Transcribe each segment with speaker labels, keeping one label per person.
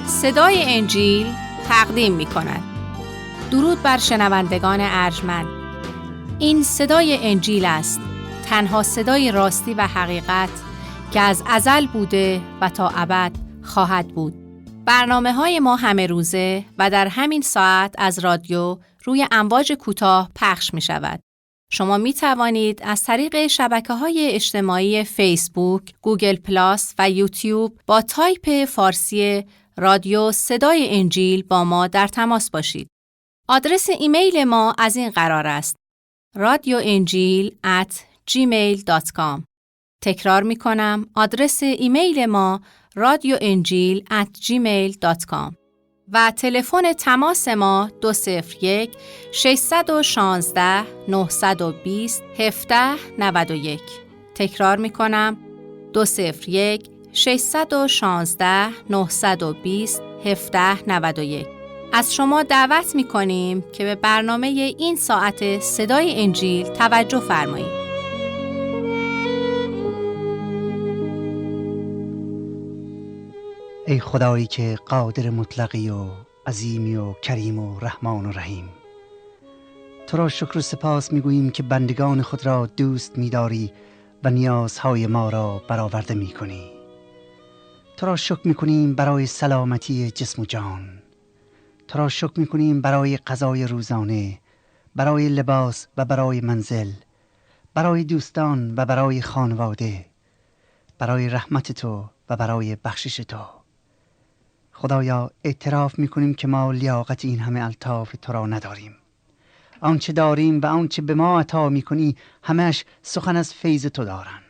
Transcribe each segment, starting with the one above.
Speaker 1: صدای انجیل تقدیم می کند. درود بر شنوندگان ارجمند. این صدای انجیل است، تنها صدای راستی و حقیقت که از ازل بوده و تا ابد خواهد بود. برنامه‌های ما همه روزه و در همین ساعت از رادیو روی امواج کوتاه پخش می شود. شما می توانید از طریق شبکه‌های اجتماعی فیسبوک، گوگل پلاس و یوتیوب با تایپ فارسی رادیو صدای انجیل با ما در تماس باشید. آدرس ایمیل ما از این قرار است: radioenjil@gmail.com. تکرار می کنم، آدرس ایمیل ما radioenjil@gmail.com و تلفن تماس ما 201 616 920 1791. تکرار می کنم، 201 616 920 1791. از شما دعوت می کنیم که به برنامه این ساعت صدای انجیل توجه فرمایید.
Speaker 2: ای خدایی که قادر مطلقی و عظیمی و کریم و رحمان و رحیم، تو را شکر و سپاس میگوییم که بندگان خود را دوست می‌داری و نیازهای ما را برآورده می‌کنی. تو را شکر می‌کنیم برای سلامتی جسم و جان. تو را شکر می‌کنیم برای غذای روزانه، برای لباس و برای منزل، برای دوستان و برای خانواده، برای رحمت تو و برای بخشش تو. خدایا اعتراف می‌کنیم که ما لیاقت این همه الطاف تو را نداریم. آنچه داریم و آنچه به ما عطا می‌کنی همه‌اش سخن از فیض تو دارند.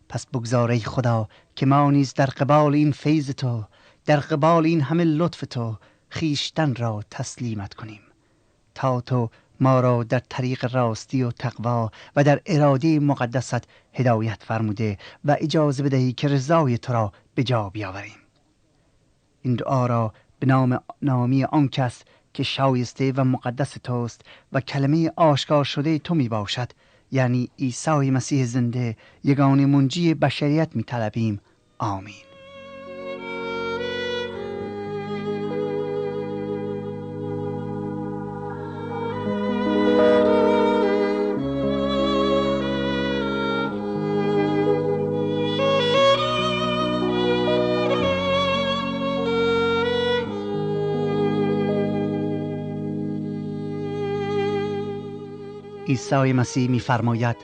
Speaker 2: پس بگذار ای خدا که ما نیز در قبال این فیض تو، در قبال این همه لطف تو، خیشتن را تسلیمت کنیم تا تو ما را در طریق راستی و تقوا و در اراده مقدست هدایت فرموده و اجازه بدهی که رضای تو را به جا بیاوریم. این دعا را به نامی آن کس که شایسته و مقدس توست و کلمه آشکار شده تو می باشد، یعنی عیسی مسیح زنده، یگانه منجی بشریت می طلبیم. آمین. عیسی مسیح می‌فرماید: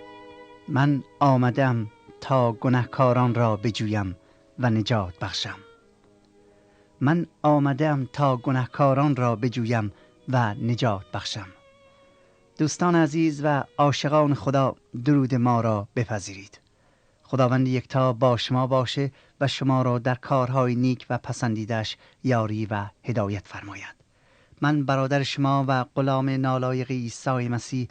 Speaker 2: من آمدم تا گناهکاران را بجویم و نجات بخشم. من آمدم تا گناهکاران را بجویم و نجات بخشم. دوستان عزیز و عاشقان خدا، درود ما را بپذیرید. خداوند یکتا با شما باشه و شما را در کارهای نیک و پسندیدش یاری و هدایت فرماید. من برادر شما و غلام نالایق عیسی مسیح،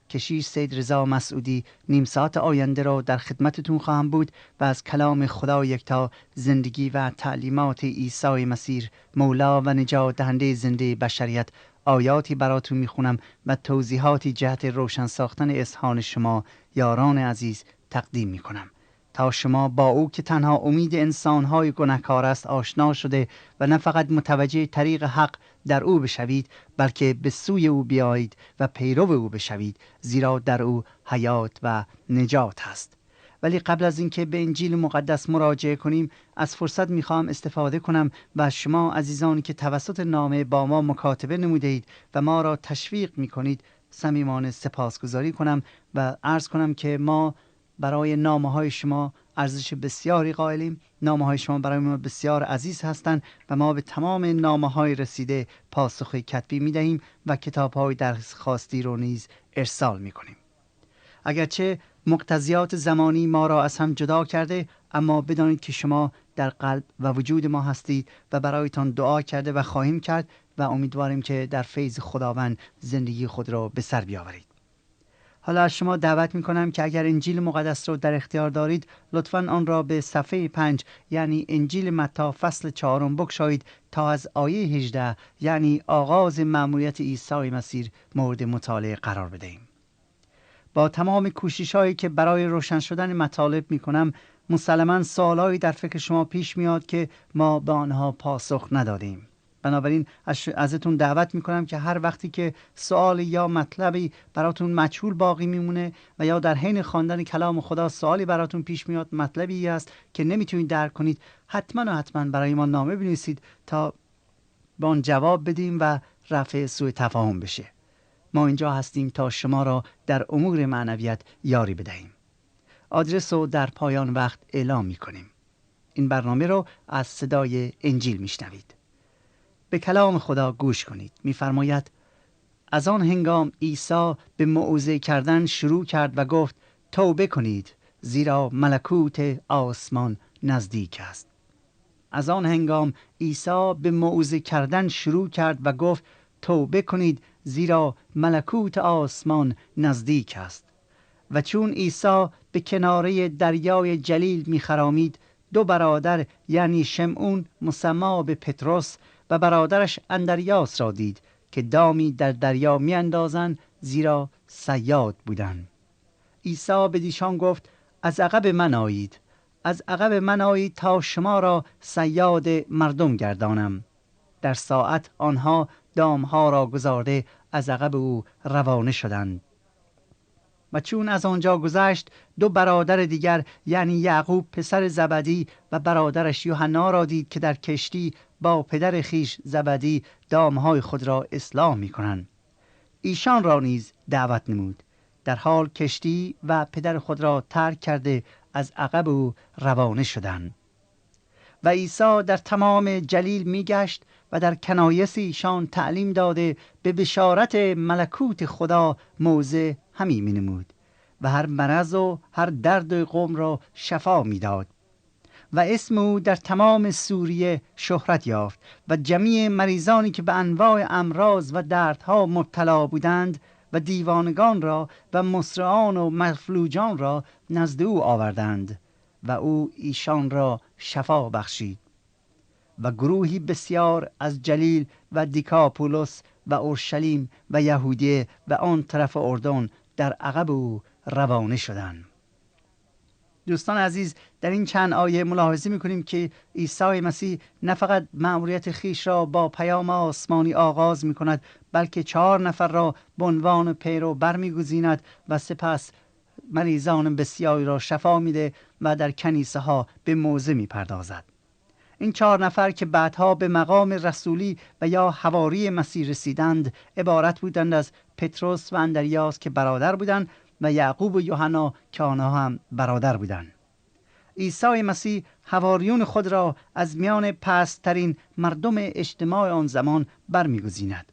Speaker 2: کشیش سید رضا مسعودی، نیم ساعت آینده را در خدمتتون خواهم بود و از کلام خدا یکتا، زندگی و تعلیمات عیسی مسیح مولا و نجات دهنده زنده بشریت، آیاتی براتون میخونم و توضیحاتی جهت روشن ساختن اذهان شما یاران عزیز تقدیم میکنم تا شما با او که تنها امید انسانهای گناهکار است آشنا شده و نه فقط متوجه طریق حق در او بشوید، بلکه به سوی او بیایید و پیرو او بشوید، زیرا در او حیات و نجات هست. ولی قبل از اینکه به انجیل مقدس مراجعه کنیم، از فرصت میخوام استفاده کنم و شما عزیزانی که توسط نامه با ما مکاتبه نمودید و ما را تشویق میکنید صمیمانه سپاسگزاری کنم و عرض کنم که ما برای نامه‌های شما ارزش بسیاری قائلیم. نامه‌های شما برای ما بسیار عزیز هستند و ما به تمام نامه‌های رسیده پاسخ کتبی می‌دهیم و کتاب‌های درخواستی رو نیز ارسال می‌کنیم. اگرچه مقتضیات زمانی ما را از هم جدا کرده، اما بدانید که شما در قلب و وجود ما هستید و برایتان دعا کرده و خواهیم کرد و امیدواریم که در فیض خداوند زندگی خود را به سر بیاورید. حالا از شما دعوت میکنم که اگر انجیل مقدس رو در اختیار دارید، لطفاً آن را به صفحه 5 یعنی انجیل متی فصل 4 بگشایید تا از آیه 18 یعنی آغاز مأموریت عیسی مسیح مورد مطالعه قرار بدهیم. با تمام کوشش‌هایی که برای روشن شدن مطالب میکنم، مسلماً سوالایی در فکر شما پیش میاد که ما به آنها پاسخ ندادیم. بنابراین ازتون دعوت میکنم که هر وقتی که سوالی یا مطلبی براتون مجهول باقی میمونه و یا در حین خواندن کلام خدا سوالی براتون پیش میاد، مطلبی است که نمیتونید درک کنید، حتما برای ما نامه بنویسید تا به آن جواب بدیم و رفع سوء تفاهم بشه. ما اینجا هستیم تا شما را در امور معنویت یاری بدهیم. آدرس رو در پایان وقت اعلام میکنیم. این برنامه رو از صدای انجیل میشنوید. به کلام خدا گوش کنید. می‌فرماید از آن هنگام عیسی به موعظه کردن شروع کرد و گفت توبه کنید زیرا ملکوت آسمان نزدیک است. از آن هنگام عیسی به موعظه کردن شروع کرد و گفت توبه کنید زیرا ملکوت آسمان نزدیک است. و چون عیسی به کناره دریای جلیل می‌خرامید، دو برادر یعنی شمعون مسمی به پتروس و برادرش اندریاس را دید که دامی در دریا میاندازند، زیرا صیاد بودند. عیسی به ایشان گفت از عقب من آیید، از عقب من آیید تا شما را صیاد مردم گردانم. در ساعت آنها دامها را گذارده از عقب او روانه شدند. و چون از آنجا گذشت، دو برادر دیگر یعنی یعقوب پسر زبدی و برادرش یوحنا را دید که در کشتی با پدر خیش زبدی دامهای خود را اصلاح می کنند. ایشان را نیز دعوت نمود. در حال کشتی و پدر خود را ترک کرده از عقب او روانه شدند. و عیسی در تمام جلیل می گشت و در کنایس ایشان تعلیم داده به بشارت ملکوت خدا موعظه همی می نمود و هر مرض و هر درد قوم را شفا می داد. و اسم او در تمام سوریه شهرت یافت و جمیع مریضانی که به انواع امراض و دردها مبتلا بودند و دیوانگان را و مسرعان و مفلوجان را نزد او آوردند و او ایشان را شفا بخشید. و گروهی بسیار از جلیل و دیکاپولوس و اورشلیم و یهودیه و آن طرف اردن در عقب او روانه شدند. دوستان عزیز، در این چند آیه ملاحظه می‌کنیم که عیسی مسیح نه فقط مأموریت خیش را با پیام آسمانی آغاز می‌کند، بلکه 4 نفر را به عنوان پیرو برمی‌گزیند و سپس مریضان بسیاری را شفا میده و در کنیسه ها به موعظه می‌پردازد. این 4 نفر که بعدها به مقام رسولی و یا حواری مسیح رسیدند عبارت بودند از پتروس و اندریاس که برادر بودند و یعقوب و یوحنا که آنها هم برادر بودند. عیسی مسیح حواریون خود را از میان پست‌ترین مردم اجتماع آن زمان برمی‌گزیند.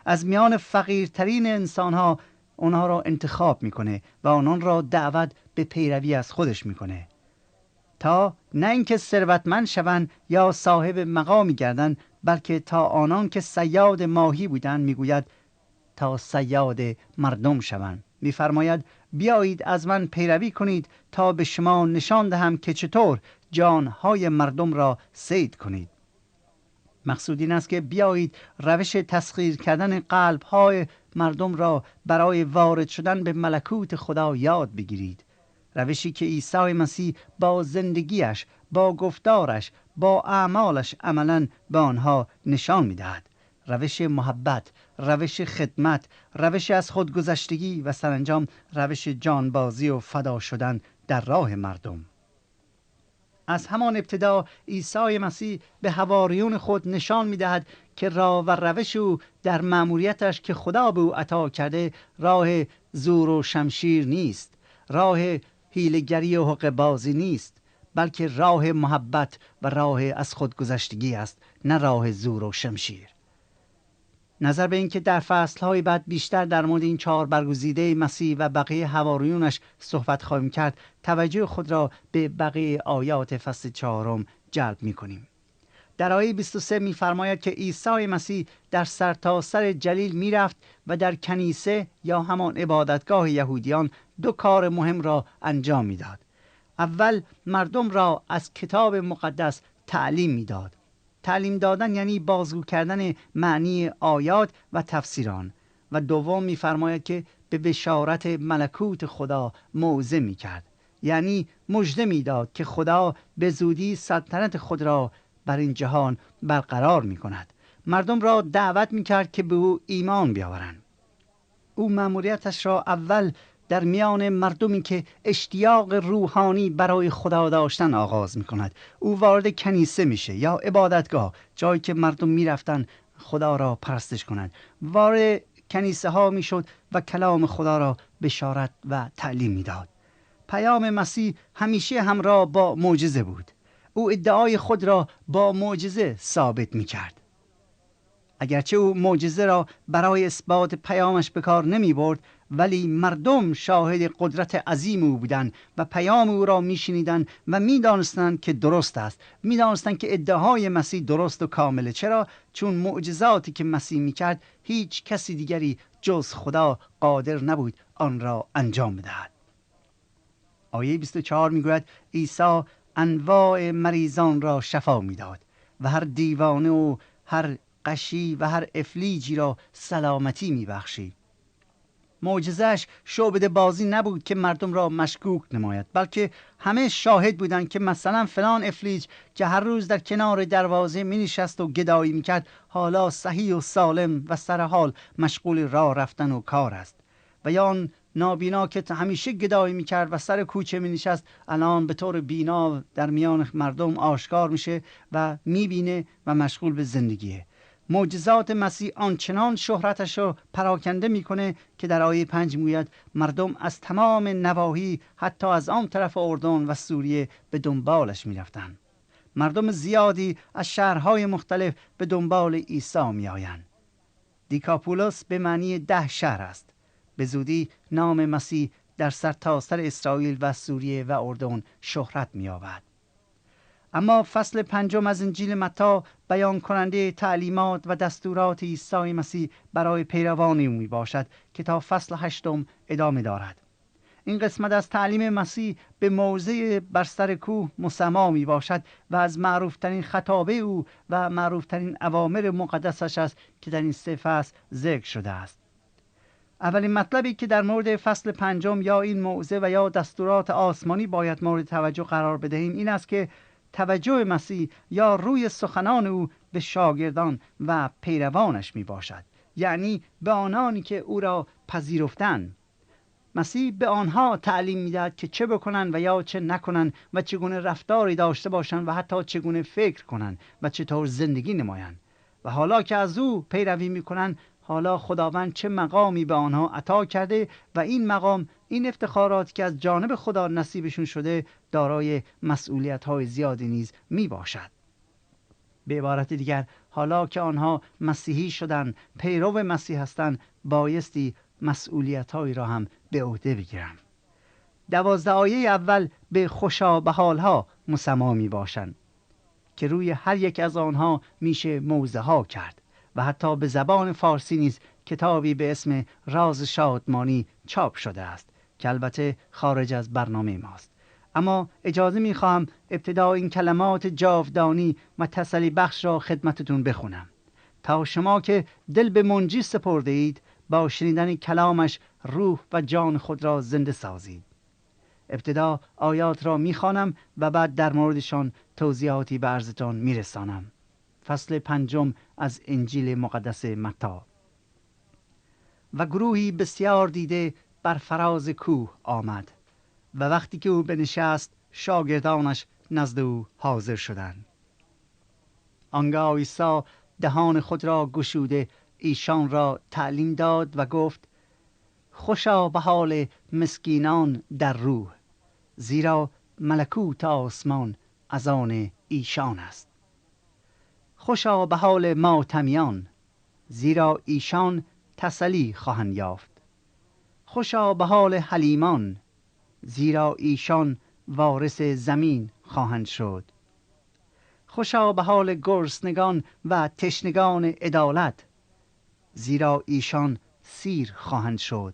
Speaker 2: از میان فقیرترین انسان‌ها آنها را انتخاب می‌کنه و آنان را دعوت به پیروی از خودش می‌کنه، تا نه اینکه ثروتمند شوند یا صاحب مقامی گردند، بلکه تا آنان که صیاد ماهی بودند میگوید تا صیاد مردم شوند. میفرماید بیایید از من پیروی کنید تا به شما نشان دهم که چطور جانهای مردم را صید کنید. مقصود این است که بیایید روش تسخیر کردن قلبهای مردم را برای وارد شدن به ملکوت خدا یاد بگیرید. روشی که عیسی مسیح با زندگیش، با گفتارش، با اعمالش عملاً به آنها نشان می‌دهد. روش محبت، روش خدمت، روش از خودگذشتگی و سرانجام روش جانبازی و فدا شدن در راه مردم. از همان ابتدا عیسی مسیح به حواریون خود نشان می‌دهد که راه و روش او در مأموریتش که خدا به او عطا کرده راه زور و شمشیر نیست، راه حیله‌گری و حقه‌بازی نیست، بلکه راه محبت و راه از خودگذشتگی است، نه راه زور و شمشیر. نظر به این که در فصل‌های بعد بیشتر در مورد این 4 برگزیده مسیح و بقیه حواریونش صحبت خواهیم کرد، توجه خود را به بقیه آیات فصل 4 جلب می‌کنیم. در آیه 23 می‌فرماید که عیسی مسیح در سرتاسر جلیل می‌رفت و در کنیسه یا همان عبادتگاه یهودیان 2 کار مهم را انجام می‌داد. اول مردم را از کتاب مقدس تعلیم می‌داد. تعلیم دادن یعنی بازگو کردن معنی آیات و تفسیر آن. و دوم می‌فرماید که به بشارت ملکوت خدا موعظه می‌کرد، یعنی مژده میداد که خدا به زودی سلطنت خود را بر این جهان برقرار می کند. مردم را دعوت می کرد که به او ایمان بیاورند. او مأموریتش را اول در میان مردمی که اشتیاق روحانی برای خدا داشتن آغاز می کند. او وارد کنیسه میشه یا عبادتگاه، جایی که مردم می رفتن خدا را پرستش کنند. وارد کنیسه ها می شد و کلام خدا را بشارت و تعلیم می داد. پیام مسیح همیشه همراه با معجزه بود. او ادعای خود را با معجزه ثابت می کرد. اگرچه او معجزه را برای اثبات پیامش به کار نمی برد، ولی مردم شاهد قدرت عظیم او بودند و پیام او را می شنیدند و می دانستند که درست است. می دانستند که ادعای مسیح درست و کامله. چرا؟ چون معجزاتی که مسیح می کرد هیچ کسی دیگری جز خدا قادر نبود آن را انجام بدهد. آیه 24 می گوید عیسی انواع مریضان را شفا می داد و هر دیوانه و هر غشی و هر افلیجی را سلامتی می بخشید. معجزه‌اش شعبده بازی نبود که مردم را مشکوک نماید، بلکه همه شاهد بودند که مثلا فلان افلیج که هر روز در کنار دروازه می نشست و گدایی می کرد حالا صحیح و سالم و سر حال مشغول راه رفتن و کار است. و یا آن نابینا که همیشه گدایی می کرد و سر کوچه می نشست الان به طور بینا در میان مردم آشکار میشه و می بینه و مشغول به زندگیه. معجزات مسیح آنچنان شهرتش رو پراکنده میکنه که در آیه 5 میگوید مردم از تمام نواحی حتی از آن طرف اردن و سوریه به دنبالش میرفتند. مردم زیادی از شهرهای مختلف به دنبال عیسی میآیند. دیکاپولوس به معنی 10 شهر است. به زودی نام مسیح در سرتاسر اسرائیل و سوریه و اردن شهرت می‌یابد. اما فصل 5 از انجیل متی بیان کننده تعلیمات و دستورات عیسی مسیح برای پیروان او می باشد که تا فصل 8 ادامه دارد. این قسمت از تعلیم مسیح به موضع بر سر کوه مسما می باشد و از معروفترین خطابه او و معروفترین اوامر مقدسش است که در این 3 فصل ذکر شده است. اولین مطلبی که در مورد فصل 5 یا این موضع و یا دستورات آسمانی باید مورد توجه قرار بدهیم این است که توجه مسیح یا روی سخنان او به شاگردان و پیروانش می باشد، یعنی به آنانی که او را پذیرفتند. مسیح به آنها تعلیم می‌دهد که چه بکنند و یا چه نکنند و چگونه رفتاری داشته باشند و حتی چگونه فکر کنند و چطور زندگی نمایند. و حالا که از او پیروی می‌کنند، حالا خداوند چه مقامی به آنها عطا کرده و این مقام، این افتخارات که از جانب خدا نصیبشون شده دارای مسئولیت‌های زیادی نیز میباشد. به عبارت دیگر حالا که آنها مسیحی شدند، پیرو مسیح هستند، بایستی مسئولیت‌هایی را هم به عهده بگیرند. 12 آیه اول به خوشا به حالها مسما میباشند که روی هر یک از آنها میشه موعظه ها کرد و حتی به زبان فارسی نیز کتابی به اسم راز شادمانی چاپ شده است که البته خارج از برنامه ماست. اما اجازه میخواهم ابتدا این کلمات جاودانی و تسلی بخش را خدمتتون بخونم تا شما که دل به منجی سپرده اید با شنیدن کلامش روح و جان خود را زنده سازید. ابتدا آیات را میخوانم و بعد در موردشان توضیحاتی به عرضتان میرسانم. فصل 5 از انجیل مقدس متی. و گروهی بسیار دیده بر فراز کوه آمد و وقتی که او بنشست شاگردانش نزد او حاضر شدند. آنگاه عیسی دهان خود را گشوده ایشان را تعلیم داد و گفت خوشا به حال مسکینان در روح، زیرا ملکوت آسمان از آن ایشان است. خوشا به حال ماتمیان، زیرا ایشان تسلی خواهند یافت. خوشا به حال حلیمان، زیرا ایشان وارث زمین خواهند شد. خوشا به حال گرسنگان و تشنگان عدالت، زیرا ایشان سیر خواهند شد.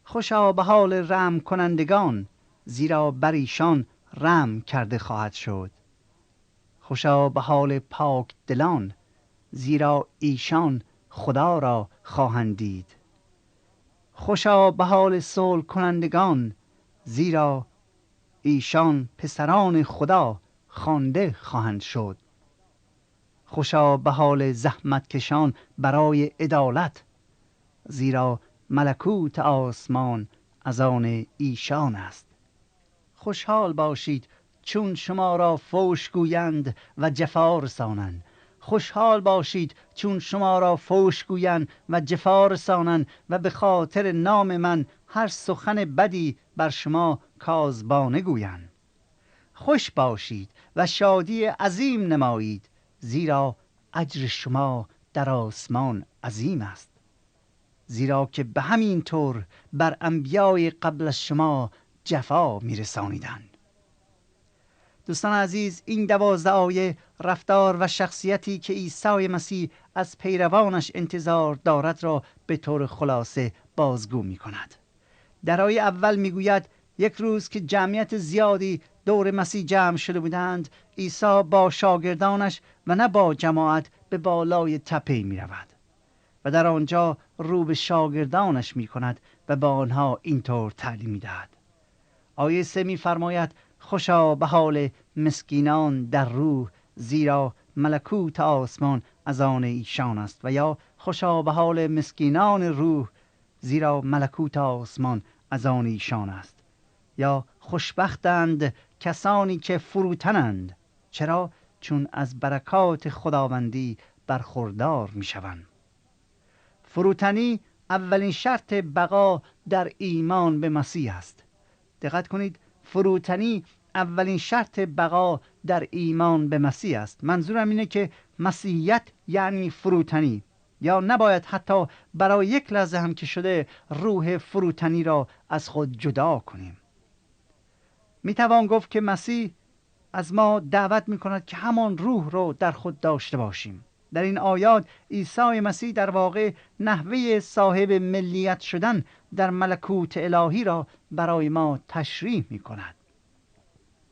Speaker 2: خوشا به حال رحم کنندگان، زیرا بر ایشان رحم کرده خواهد شد. خوشا به حال پاک دلان، زیرا ایشان خدا را خواهند دید. خوشا به حال صلح کنندگان، زیرا ایشان پسران خدا خوانده خواهند شد. خوشا به حال زحمت کشان برای عدالت، زیرا ملکوت آسمان از آن ایشان است. خوشحال باشید چون شما را فوش گویند و جفا رسانند. خوشحال باشید چون شما را فوش گویند و جفا رسانند و به خاطر نام من هر سخن بدی بر شما کاذبانه گویند. خوش باشید و شادی عظیم نمایید، زیرا اجر شما در آسمان عظیم است، زیرا که به همین طور بر انبیای قبل از شما جفا میرسانیدند. دوستان عزیز، این 12 آیه رفتار و شخصیتی که عیسی مسیح از پیروانش انتظار دارد را به طور خلاصه بازگو می کند. در آیه اول می گوید یک روز که جمعیت زیادی دور مسیح جمع شده بودند، عیسی با شاگردانش و نه با جماعت به بالای تپه می رود و در آنجا رو به شاگردانش می کند و با آنها اینطور تعلیم می دهد. آیه 3 می فرماید خوشا به حال مسکینان در روح، زیرا ملکوت آسمان از آن ایشان است. و یا خوشا به حال مسکینان روح، زیرا ملکوت آسمان از آن ایشان است. یا خوشبختند کسانی که فروتنند. چرا؟ چون از برکات خداوندی برخوردار می شوند. فروتنی اولین شرط بقا در ایمان به مسیح است. دقت کنید، فروتنی اولین شرط بقا در ایمان به مسیح است. منظورم اینه که مسیحیت یعنی فروتنی، یا نباید حتی برای یک لحظه هم که شده روح فروتنی را از خود جدا کنیم. میتوان گفت که مسیح از ما دعوت میکند که همان روح رو در خود داشته باشیم. در این آیات عیسی مسیح در واقع نحوه صاحب ملیت شدن در ملکوت الهی را برای ما تشریح میکند.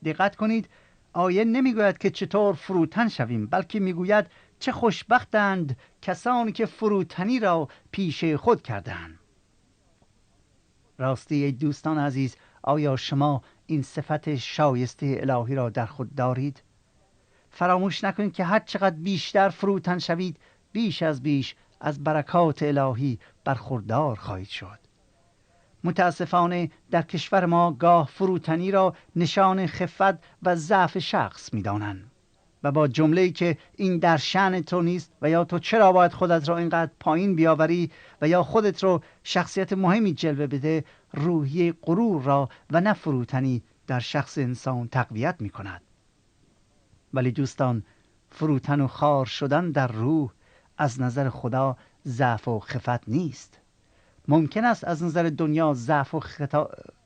Speaker 2: دقت کنید، آیه نمیگوید که چطور فروتن شویم، بلکه میگوید چه خوشبختند کسانی که فروتنی را پیش خود کردند. راستی دوستان عزیز، آیا شما این صفت شایسته الهی را در خود دارید؟ فراموش نکنید که هر چقدر بیشتر فروتن شوید، بیش از برکات الهی برخوردار خواهید شد. متاسفانه در کشور ما گاه فروتنی را نشان خفت و ضعف شخص می‌دانند و با جمله‌ای که این در شأن تو نیست و یا تو چرا باید خودت را اینقدر پایین بیاوری و یا خودت رو شخصیت مهمی جلوه بده، روحیه غرور را و نه فروتنی در شخص انسان تقویت می‌کند. ولی دوستان، فروتن و خار شدن در روح از نظر خدا ضعف و خفت نیست. ممکن است از نظر دنیا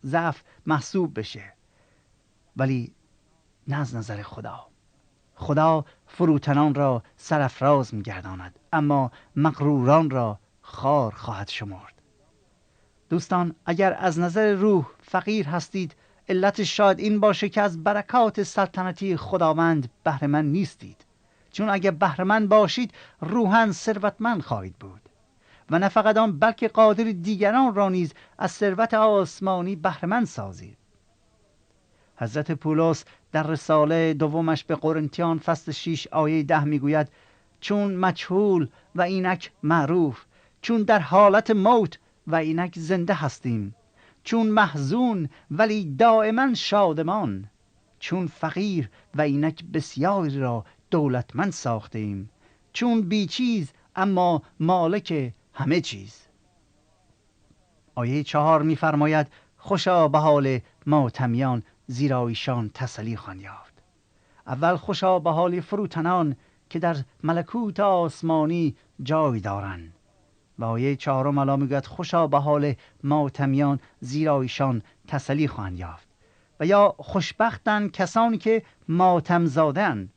Speaker 2: ضعف محسوب بشه، ولی نه از نظر خدا. خدا فروتنان را سرافراز می‌گرداند، اما مغروران را خار خواهد شمرد. دوستان، اگر از نظر روح فقیر هستید، علتش شاید این باشه که از برکات سلطنتی خداوند بهره‌مند نیستید. چون اگر بهره‌مند باشید، روحاً ثروتمند خواهید بود و نه فقط آن، بلکه قادر دیگران را نیز از ثروت آسمانی بهره‌مند سازید. حضرت پولس در رساله دومش به قرنتیان فصل 6 آیه 10 میگوید چون مجهول و اینک معروف، چون در حالت موت و اینک زنده هستیم، چون محزون ولی دائما شادمان، چون فقیر و اینک بسیاری را دولتمند ساختیم، چون بی چیز اما مالک همه چیز. آیه 4 می‌فرماید خوشا به حال ماتمیان، زیرا ایشان تسلی خواهند یافت. اول خوشا به حال فروتنان که در ملکوت آسمانی جای دارند. و آیه 4 الا میگوید خوشا به حال ماتمیان، زیرا ایشان تسلی خواهند یافت. و یا خوشبختند کسانی که ماتم زاده‌اند،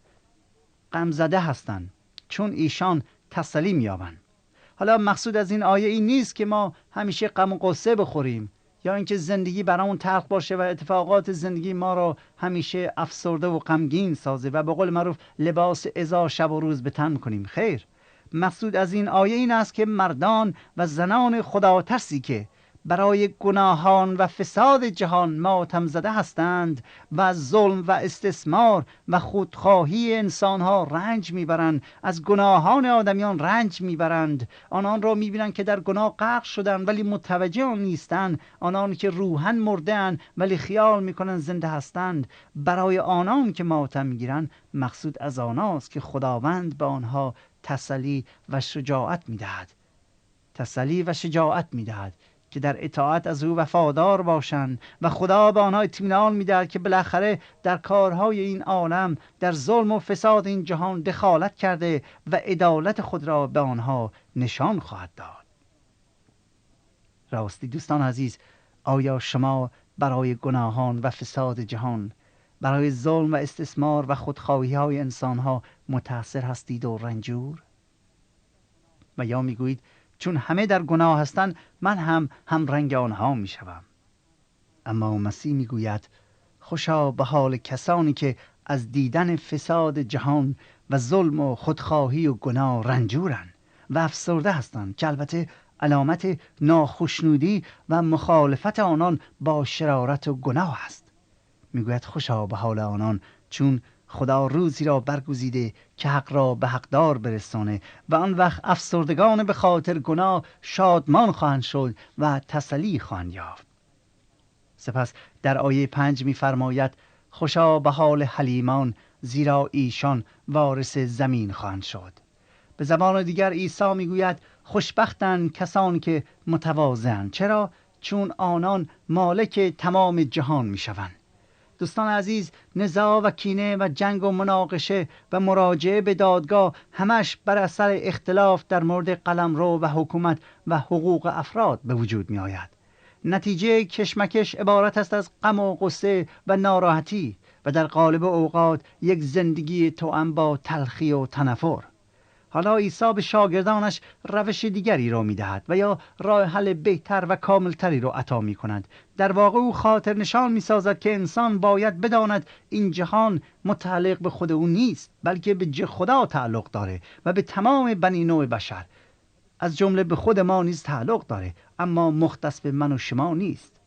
Speaker 2: غم زده هستند، چون ایشان تسلی می‌یابند. حالا مقصود از این آیه این نیست که ما همیشه غم و غصه بخوریم یا اینکه زندگی برامون تلخ باشه و اتفاقات زندگی ما رو همیشه افسرده و غمگین سازه و به قول معروف لباس عزا شب و روز به تن کنیم. خیر، مقصود از این آیه این است که مردان و زنان خدا ترسی که برای گناهان و فساد جهان ماتم زده هستند و از ظلم و استثمار و خودخواهی انسانها رنج میبرند، از گناهان آدمیان رنج میبرند. آنان را میبینند که در گناه غرق شدند ولی متوجه آن نیستند، آنان که روحاً مرده‌اند ولی خیال میکنند زنده هستند. برای آنان که ماتم میگیرند مقصود از آناست که خداوند به آنها تسلی و شجاعت میدهد، تسلی و شجاعت میدهد که در اطاعت از او وفادار باشند و خدا به آنها اطمینان میدهد که بالاخره در کارهای این عالم، در ظلم و فساد این جهان دخالت کرده و عدالت خود را به آنها نشان خواهد داد. راستی دوستان عزیز، آیا شما برای گناهان و فساد جهان، برای ظلم و استثمار و خودخواهی های انسان ها متأثر هستید و رنجور؟ و یا میگویید چون همه در گناه هستند من هم رنگ آنها میشوم؟ اما مسیح میگوید خوشا به حال کسانی که از دیدن فساد جهان و ظلم و خودخواهی و گناه رنجورند و افسرده هستند، که البته علامت ناخشنودی و مخالفت آنان با شرارت و گناه است. میگوید خوشا به حال آنان، چون خدا روزی را برگزیده که حق را به حقدار برسانه و آن وقت افسردگان به خاطر گناه شادمان خواهند شد و تسلی خواهند یافت. سپس در آیه 5 می‌فرماید خوشا به حال حلیمان، زیرا ایشان وارث زمین خواهند شد. به زبان دیگر عیسی میگوید خوشبختند کسانی که متواضع‌اند. چرا؟ چون آنان مالک تمام جهان میشوند. دوستان عزیز، نزاع و کینه و جنگ و مناقشه و مراجعه به دادگاه همش بر اثر اختلاف در مورد قلمرو و حکومت و حقوق افراد به وجود می آید. نتیجه کشمکش عبارت است از غم و غصه و ناراحتی و در غالب اوقات یک زندگی توأم با تلخی و تنفر. حالا عیسی به شاگردانش روش دیگری را می‌دهد و یا راه حل بهتر و کاملتری را عطا می‌کند. در واقع او خاطر نشان می‌سازد که انسان باید بداند این جهان متعلق به خود او نیست، بلکه به خدا تعلق داره و به تمام بنی نوع بشر، از جمله به خود ما نیز تعلق داره، اما مختص به من و شما نیست.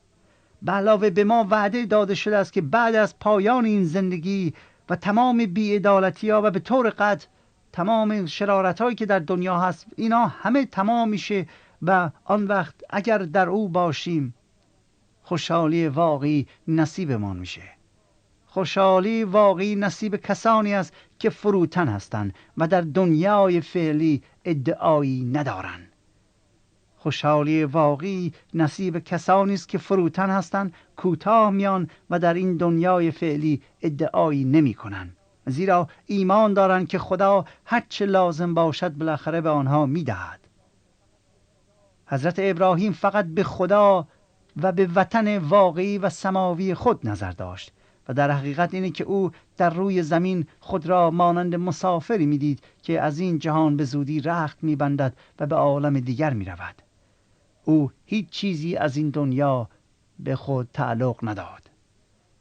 Speaker 2: به علاوه به ما وعده داده شده است که بعد از پایان این زندگی و تمام بی‌عدالتی‌ها و به طور قطع تمام شرارت‌هایی که در دنیا هست، اینا همه تمام میشه و آن وقت اگر در او باشیم خوشحالی واقعی نصیبمان میشه. خوشحالی واقعی نصیب کسانی است که فروتن هستند و در دنیای فعلی ادعایی ندارند. خوشحالی واقعی نصیب کسانی است که فروتن هستند، کوتاه میان و در این دنیای فعلی ادعایی نمی‌کنند، زیرا ایمان دارند که خدا هر چه لازم باشد بالاخره به آنها میدهد. حضرت ابراهیم فقط به خدا و به وطن واقعی و سماوی خود نظر داشت و در حقیقت اینه که او در روی زمین خود را مانند مسافری میدید که از این جهان به زودی رخت میبندد و به عالم دیگر میرود. او هیچ چیزی از این دنیا به خود تعلق نداد،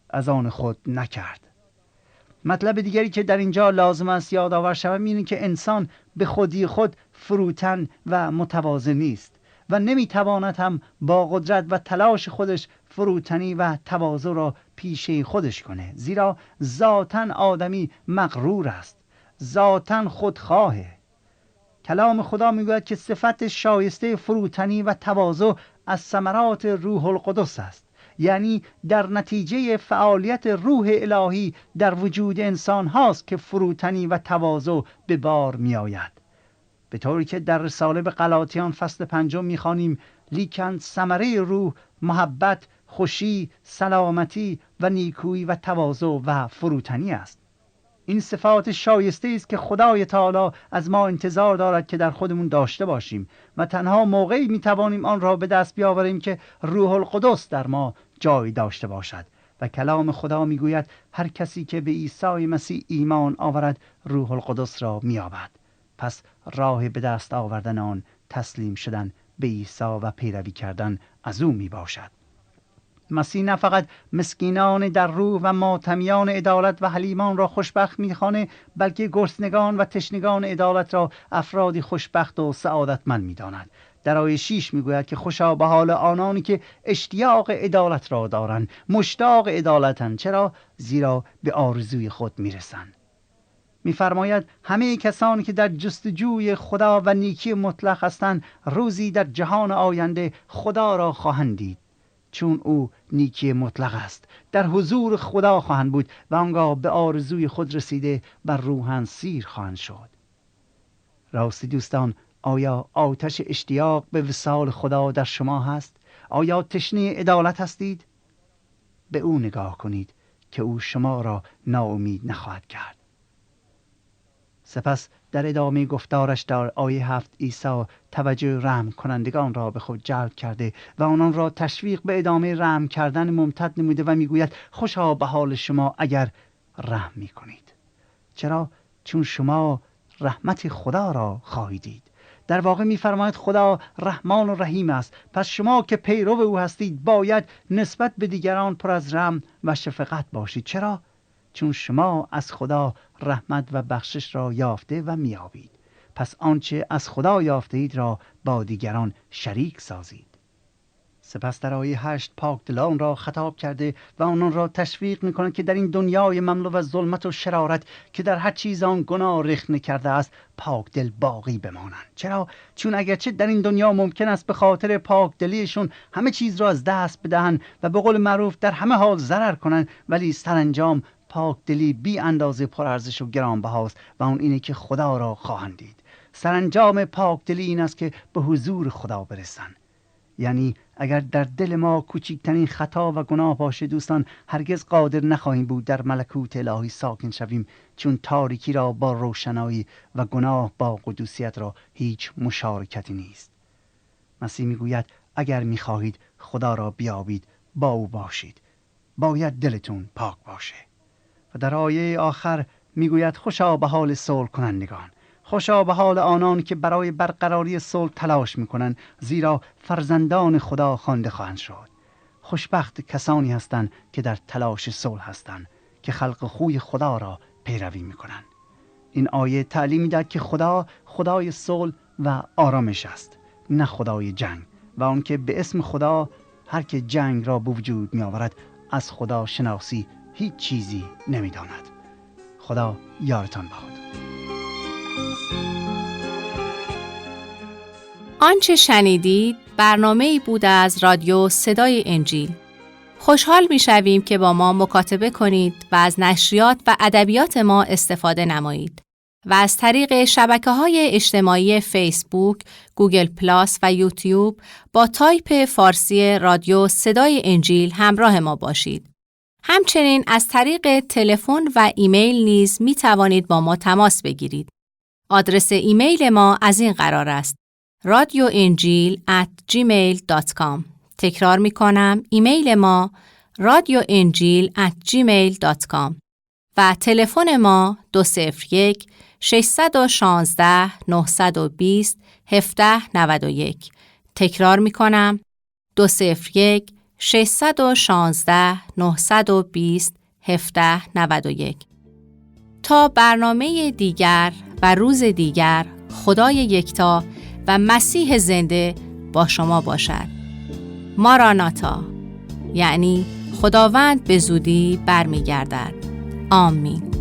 Speaker 2: از آن خود نکرد. مطلب دیگری که در اینجا لازم است یادآور شود اینه که انسان به خودی خود فروتن و متواضع نیست و نمیتواند هم با قدرت و تلاش خودش فروتنی و تواضع را پیشه خودش کنه، زیرا ذاتاً آدمی مغرور است، ذاتاً خودخواهه. کلام خدا میگوید که صفت شایسته فروتنی و تواضع از ثمرات روح القدس است، یعنی در نتیجه فعالیت روح الهی در وجود انسان هاست که فروتنی و تواضع به بار می آید. به طوری که در رساله به غلاطیان فصل 5 می‌خوانیم لیکن ثمره روح محبت، خوشی، سلامتی و نیکویی و تواضع و فروتنی است. این صفات شایسته است که خدای تعالی از ما انتظار دارد که در خودمون داشته باشیم و تنها موقعی میتوانیم آن را به دست بیاوریم که روح القدس در ما جای داشته باشد. و کلام خدا میگوید هر کسی که به عیسی مسیح ایمان آورد روح القدس را مییابد. پس راه به دست آوردن آن تسلیم شدن به عیسی و پیروی کردن از او میباشد. مسیح نه فقط مسکینان در روح و ماتمیان عدالت و حلیمان را خوشبخت می‌خوانه، بلکه گرسنگان و تشنگان عدالت را افرادی خوشبخت و سعادتمند می‌داند. در آیه 6 میگوید که خوشا به حال آنانی که اشتیاق عدالت را دارند، مشتاق عدالتند. چرا؟ زیرا به آرزوی خود میرسند. می‌فرماید همه کسانی که در جستجوی خدا و نیکی مطلق هستند روزی در جهان آینده خدا را خواهند دید، چون او نیکی مطلق است. در حضور خدا خواهند بود و آنگاه به آرزوی خود رسیده بر روحن سیر خواهند شد. راستی دوستان، آیا آتش اشتیاق به وصال خدا در شما هست؟ آیا تشنه عدالت هستید؟ به او نگاه کنید که او شما را ناامید نخواهد کرد. سپس در ادامه گفتارش در آیه 7 عیسی توجه رحم کنندگان را به خود جلب کرده و آنان را تشویق به ادامه رحم کردن ممتد نموده و میگوید خوشا به حال شما اگر رحم میکنید. چرا؟ چون شما رحمت خدا را خواهید دید. در واقع میفرماید خدا رحمان و رحیم است. پس شما که پیرو او هستید باید نسبت به دیگران پر از رحم و شفقت باشید. چرا؟ چون شما از خدا رحمت و بخشش را یافته و میابید. پس آنچه از خدا یافته اید را با دیگران شریک سازید. سپس در آیه 8 پاکدلان را خطاب کرده و آنان را تشویق می‌کند که در این دنیای مملو از ظلمت و شرارت که در هر چیز آن گناه رخنه کرده است پاکدل باقی بمانند. چرا؟ چون اگرچه در این دنیا ممکن است به خاطر پاکدلیشون همه چیز را از دست بدهند و به قول معروف در همه حال ضرر کنند، ولی سرانجام پاکدلی بی اندازه پرارزش و گرانبهاست و اون اینه که خدا را خواهند دید. سرانجام پاکدلی این است که به حضور خدا برسند. یعنی اگر در دل ما کوچکترین خطا و گناه باشه دوستان، هرگز قادر نخواهیم بود در ملکوت الهی ساکن شویم، چون تاریکی را با روشنایی و گناه با قدوسیت را هیچ مشارکتی نیست. مسیح میگوید اگر میخواهید خدا را بیابید با او باشید، باید دلتون پاک باشه. و در آیه آخر میگوید خوشا به حال صلح کنندگان، خوشا به حال آنان که برای برقراری صلح تلاش میکنند، زیرا فرزندان خدا خوانده خواهند شد. خوشبخت کسانی هستند که در تلاش صلح هستند، که خلق خوی خدا را پیروی میکنند. این آیه تعلیم میدهد که خدا خدای صلح و آرامش است، نه خدای جنگ، و آن که به اسم خدا هر که جنگ را به وجود میآورد از خدا شناسی هیچ چیزی نمیداند. خدا یارتان باد.
Speaker 1: آنچه شنیدید برنامه‌ای بود از رادیو صدای انجیل. خوشحال می‌شویم که با ما مکاتبه کنید و از نشریات و ادبیات ما استفاده نمایید و از طریق شبکه‌های اجتماعی فیسبوک، گوگل پلاس و یوتیوب با تایپ فارسی رادیو صدای انجیل همراه ما باشید. همچنین از طریق تلفن و ایمیل نیز می توانید با ما تماس بگیرید. آدرس ایمیل ما از این قرار است: radioenjil@gmail.com. تکرار می کنم، ایمیل ما radioenjil@gmail.com و تلفن ما 201 616 920 1791. تکرار می کنم، 201 616 920 1791. تا برنامه دیگر و روز دیگر، خدای یکتا و مسیح زنده با شما باشد. ماراناتا، یعنی خداوند به زودی برمیگردد. آمین.